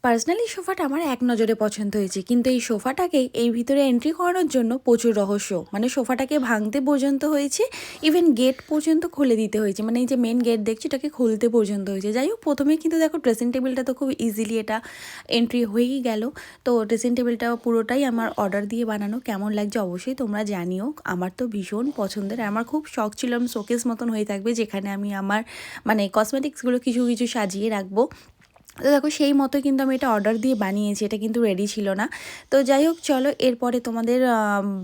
Personally সোফাটা আমার এক নজরে পছন্দ হয়েছে, কিন্তু এই সোফাটাকে এই ভিতরে এন্ট্রি করানোর জন্য প্রচুর রহস্য। মানে সোফাটাকে ভাঙতে পর্যন্ত হয়েছে, ইভেন গেট পর্যন্ত খুলে দিতে হয়েছে, মানে এই যে মেন গেট দেখছি এটাকে খুলতে পর্যন্ত হয়েছে। যাই হোক, প্রথমেই কিন্তু দেখো ড্রেসিং টেবিলটা তো খুব ইজিলি এটা এন্ট্রি হয়েই গেল। তো ড্রেসিং টেবিলটা পুরোটাই আমার অর্ডার দিয়ে বানানো। কেমন লাগছে অবশ্যই তোমরা জানিও। আমার তো ভীষণ পছন্দের, আমার খুব শখ ছিল শোকেস মতন হয়ে থাকবে, যেখানে আমি আমার মানে কসমেটিক্সগুলো কিছু কিছু সাজিয়ে রাখবো। তো দেখো সেই মতো কিন্তু আমি এটা অর্ডার দিয়ে বানিয়েছি, এটা কিন্তু রেডি ছিল না। তো যাই হোক, চলো এরপরে তোমাদের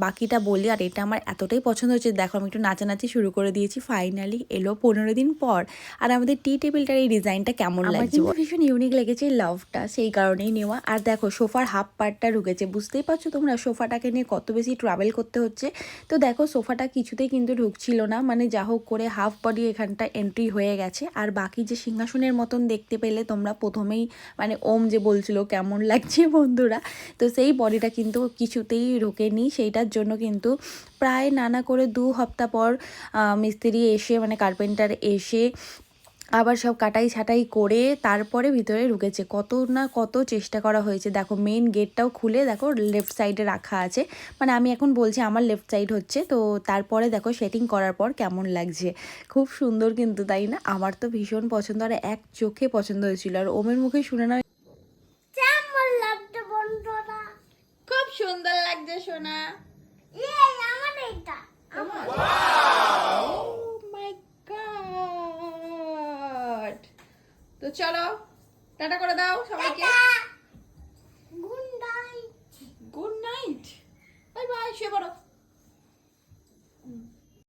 বাকিটা বলি। আর এটা আমার এতটাই পছন্দ হচ্ছে, দেখো আমি একটু নাচানাচি শুরু করে দিয়েছি। ফাইনালি এলো 15 দিন পর। আর আমাদের টি টেবিলটার এই ডিজাইনটা কেমন লাগছে, আমার ভীষণ ইউনিক লেগেছে এই লাভটা, সেই কারণেই নেওয়া। আর দেখো সোফার হাফ পার্টটা ঢুকেছে, বুঝতেই পারছো তোমরা সোফাটাকে নিয়ে কত বেশি ট্রাভেল করতে হচ্ছে। তো দেখো সোফাটা কিছুতেই কিন্তু ঢুকছিল না, মানে যা হোক করে হাফ বডি এখানটা এন্ট্রি হয়ে গেছে। আর বাকি যে সিংহাসনের মতন দেখতে পেলে তোমরা প্রথমেই, মানে ওম যে বলছিল কেমন লাগছে বন্ধুরা, তো সেই বডিটা কিন্তু কিছুতেই ঢোকেনি। সেইটার জন্য কিন্তু প্রায় নানা করে 2 সপ্তাহ পর মিস্ত্রি এসে, মানে কার্পেন্টার এসে আবার সব কাটাই ছাটাই করে তারপরে ভিতরে ঢুকেছে। কত না কত চেষ্টা করা হয়েছে। দেখো মেন গেটটাও খুলে দেখো লেফট সাইডে রাখা আছে, মানে আমি এখন বলছি আমার লেফট সাইড হচ্ছে। তো তারপরে দেখো সেটিং করার পর কেমন লাগছে, খুব সুন্দর কিন্তু, তাই না? আমার তো ভীষণ পছন্দ, আর এক চোখে পছন্দ হয়েছিল। আর ওমের মুখে শুনে না কেমন লাগছে বন্ধুরা? খুব সুন্দর লাগছে সোনা। আমার এটা মাই গড। তো চলো টাটা করে দাও সবাইকে। Good night. Good night, bye bye, শুয়ে পড়ো।